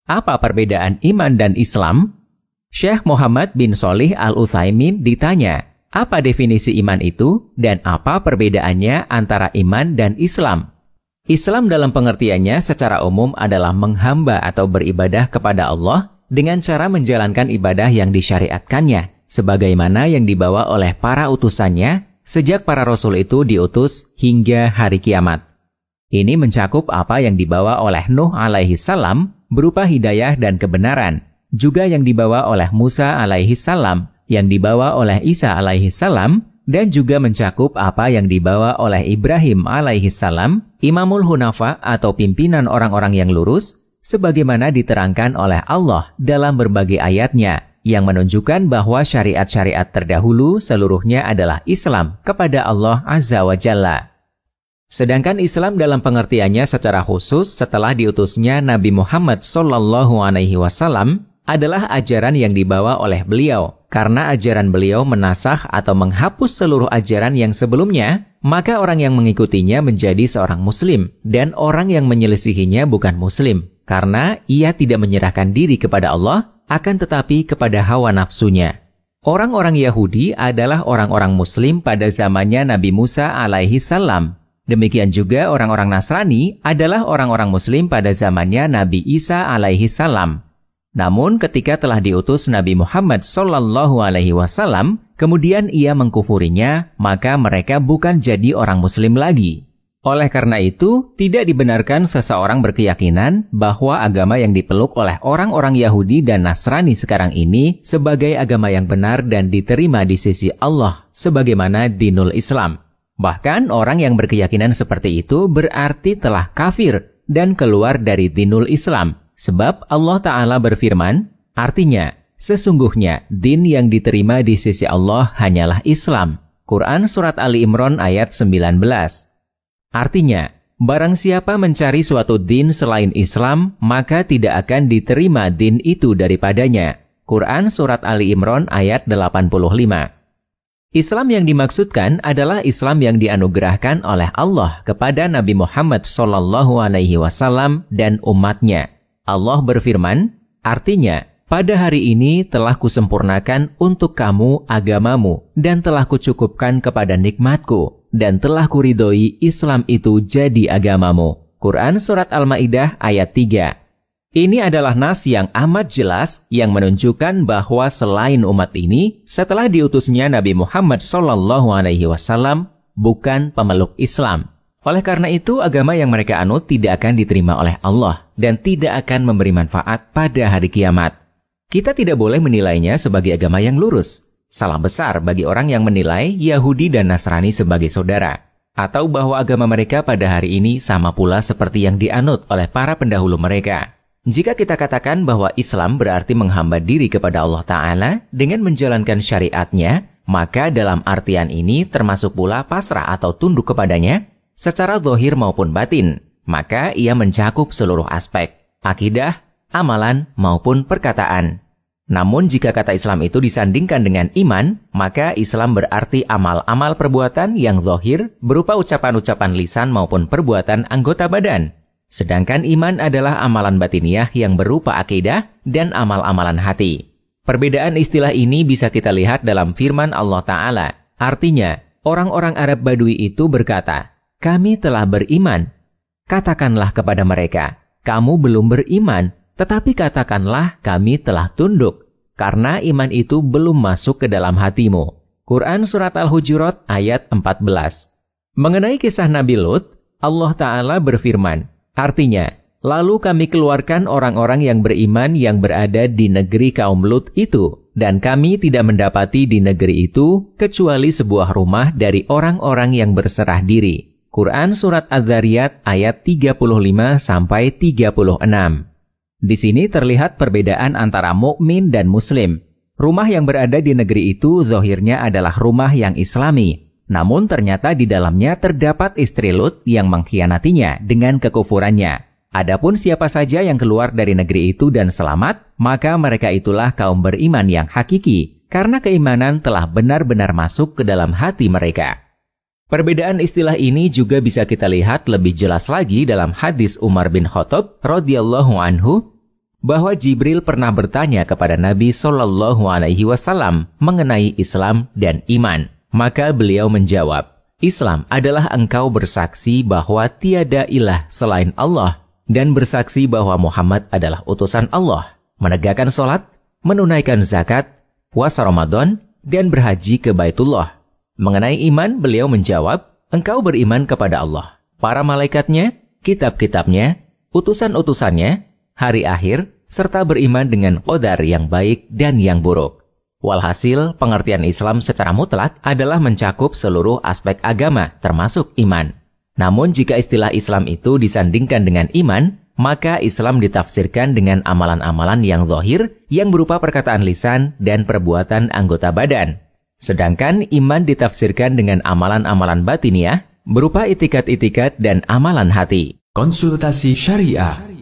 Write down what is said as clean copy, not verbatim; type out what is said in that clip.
Apa perbedaan iman dan Islam? Syekh Muhammad bin Shalih Al-Utsaimin ditanya, apa definisi iman itu dan apa perbedaannya antara iman dan Islam? Islam dalam pengertiannya secara umum adalah menghamba atau beribadah kepada Allah dengan cara menjalankan ibadah yang disyariatkannya, sebagaimana yang dibawa oleh para utusannya sejak para rasul itu diutus hingga hari kiamat. Ini mencakup apa yang dibawa oleh Nuh alaihi salam berupa hidayah dan kebenaran, juga yang dibawa oleh Musa alaihi salam, yang dibawa oleh Isa alaihi salam, dan juga mencakup apa yang dibawa oleh Ibrahim alaihi salam, Imamul Hunafa atau pimpinan orang-orang yang lurus, sebagaimana diterangkan oleh Allah dalam berbagai ayatnya, yang menunjukkan bahwa syariat-syariat terdahulu seluruhnya adalah Islam kepada Allah Azza wa Jalla. Sedangkan Islam dalam pengertiannya secara khusus setelah diutusnya Nabi Muhammad SAW adalah ajaran yang dibawa oleh beliau. Karena ajaran beliau menasakh atau menghapus seluruh ajaran yang sebelumnya, maka orang yang mengikutinya menjadi seorang muslim, dan orang yang menyelisihinya bukan muslim, karena ia tidak menyerahkan diri kepada Allah, akan tetapi kepada hawa nafsunya. Orang-orang Yahudi adalah orang-orang muslim pada zamannya Nabi Musa alaihi salam. Demikian juga orang-orang Nasrani adalah orang-orang muslim pada zamannya Nabi Isa alaihi salam. Namun ketika telah diutus Nabi Muhammad SAW, kemudian ia mengkufurinya, maka mereka bukan jadi orang muslim lagi. Oleh karena itu, tidak dibenarkan seseorang berkeyakinan bahwa agama yang dipeluk oleh orang-orang Yahudi dan Nasrani sekarang ini sebagai agama yang benar dan diterima di sisi Allah, sebagaimana dinul Islam. Bahkan orang yang berkeyakinan seperti itu berarti telah kafir dan keluar dari dinul Islam. Sebab Allah Ta'ala berfirman, artinya, sesungguhnya din yang diterima di sisi Allah hanyalah Islam. Quran Surat Ali Imran ayat 19. Artinya, barang siapa mencari suatu din selain Islam, maka tidak akan diterima din itu daripadanya. Quran Surat Ali Imran ayat 85. Islam yang dimaksudkan adalah Islam yang dianugerahkan oleh Allah kepada Nabi Muhammad SAW dan umatnya. Allah berfirman, artinya, pada hari ini telah kusempurnakan untuk kamu agamamu dan telah kucukupkan kepada nikmatku dan telah kuridhoi Islam itu jadi agamamu. Quran Surat Al-Ma'idah ayat 3. Ini adalah nas yang amat jelas yang menunjukkan bahwa selain umat ini, setelah diutusnya Nabi Muhammad SAW, bukan pemeluk Islam. Oleh karena itu, agama yang mereka anut tidak akan diterima oleh Allah dan tidak akan memberi manfaat pada hari kiamat. Kita tidak boleh menilainya sebagai agama yang lurus. Salah besar bagi orang yang menilai Yahudi dan Nasrani sebagai saudara, atau bahwa agama mereka pada hari ini sama pula seperti yang dianut oleh para pendahulu mereka. Jika kita katakan bahwa Islam berarti menghamba diri kepada Allah Ta'ala dengan menjalankan syariatnya, maka dalam artian ini termasuk pula pasrah atau tunduk kepadanya, secara zahir maupun batin, maka ia mencakup seluruh aspek, akidah, amalan, maupun perkataan. Namun jika kata Islam itu disandingkan dengan iman, maka Islam berarti amal-amal perbuatan yang zahir berupa ucapan-ucapan lisan maupun perbuatan anggota badan. Sedangkan iman adalah amalan batiniah yang berupa akidah dan amal-amalan hati. Perbedaan istilah ini bisa kita lihat dalam firman Allah Ta'ala. Artinya, orang-orang Arab Badui itu berkata, kami telah beriman. Katakanlah kepada mereka, kamu belum beriman, tetapi katakanlah kami telah tunduk, karena iman itu belum masuk ke dalam hatimu. Quran Surat Al-Hujurat ayat 14. Mengenai kisah Nabi Lut, Allah Ta'ala berfirman, artinya, lalu kami keluarkan orang-orang yang beriman yang berada di negeri kaum Lut itu, dan kami tidak mendapati di negeri itu kecuali sebuah rumah dari orang-orang yang berserah diri. Quran Surat Az-Zariyat ayat 35-36. Di sini terlihat perbedaan antara mukmin dan muslim. Rumah yang berada di negeri itu zahirnya adalah rumah yang islami. Namun ternyata di dalamnya terdapat istri Lut yang mengkhianatinya dengan kekufurannya. Adapun siapa saja yang keluar dari negeri itu dan selamat, maka mereka itulah kaum beriman yang hakiki, karena keimanan telah benar-benar masuk ke dalam hati mereka. Perbedaan istilah ini juga bisa kita lihat lebih jelas lagi dalam hadis Umar bin Khattab radhiyallahu anhu. bahwa Jibril pernah bertanya kepada Nabi Shallallahu Alaihi Wasallam mengenai Islam dan iman. Maka beliau menjawab, Islam adalah engkau bersaksi bahwa tiada ilah selain Allah dan bersaksi bahwa Muhammad adalah utusan Allah, menegakkan sholat, menunaikan zakat, puasa Ramadan, dan berhaji ke Baitullah. Mengenai iman, beliau menjawab, engkau beriman kepada Allah, para malaikatnya, kitab-kitabnya, utusan-utusannya, hari akhir, serta beriman dengan qadar yang baik dan yang buruk. Walhasil, pengertian Islam secara mutlak adalah mencakup seluruh aspek agama, termasuk iman. Namun jika istilah Islam itu disandingkan dengan iman, maka Islam ditafsirkan dengan amalan-amalan yang zahir yang berupa perkataan lisan dan perbuatan anggota badan. Sedangkan iman ditafsirkan dengan amalan-amalan batiniah berupa itikat-itikat dan amalan hati. Konsultasi Syariah.